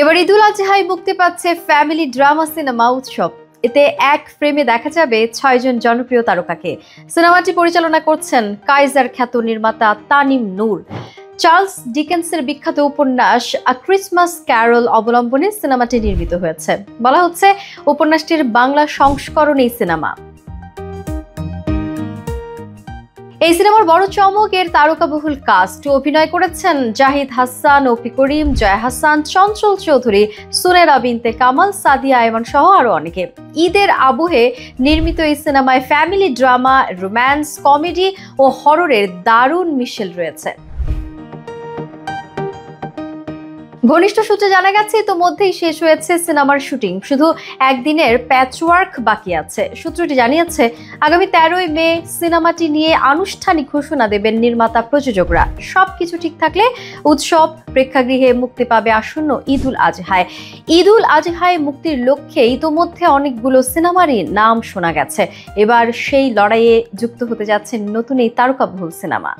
এবার ঈদুল আজহায় মুক্তি পাচ্ছে ফ্যামিলি ড্রামা সিনেমা উৎসব। এতে এক ফ্রেমে দেখা যাবে ৬ জন জনপ্রিয় তারকাকে। সিনেমাটি পরিচালনা করছেন কাইজার খ্যাত নির্মাতা তানিম নূর। চার্লস ডিকেন্সের বিখ্যাত উপন্যাস আ ক্রিসমাস ক্যারল অবলম্বনে সিনেমাটি নির্মিত হয়েছে। বলা হচ্ছে উপন্যাসটির বাংলা সংস্করণ এই সিনেমা। এই সিনেমার বড় চমক এর তারকাবহুল কাস্ট। অভিনয় করেছেন জাহিদ হাসান, অপি করিম, জয়া হাসান, চঞ্চল চৌধুরী, সুনেরা বিনতে কামাল, সাদিয়া আয়মান সহ আরো অনেকে। ঈদের আবহে নির্মিত এই সিনেমায় ফ্যামিলি ড্রামা, রোম্যান্স, কমেডি ও হররের দারুণ মিশেল রয়েছে। ঘনিষ্ঠ সূত্রে জানা গেছে ইতোমধ্যেই শেষ হয়েছে সিনেমার শুটিং, শুধু একদিনের প্যাচওয়ার্ক বাকি আছে। সূত্রটি জানিয়েছে আগামী 13ই মে সিনেমাটি নিয়ে আনুষ্ঠানিক ঘোষণা দেবেন নির্মাতা প্রযোজকরা। সবকিছু ঠিক থাকলে উৎসব প্রেক্ষাগৃহে মুক্তি পাবে আসন্ন ঈদুল আজহায়। ঈদুল আজহায় মুক্তির লক্ষ্যে ইতোমধ্যে অনেকগুলো সিনেমারই নাম শোনা গেছে। এবার সেই লড়াইয়ে যুক্ত হতে যাচ্ছে নতুন এই তারকাবহুল সিনেমা।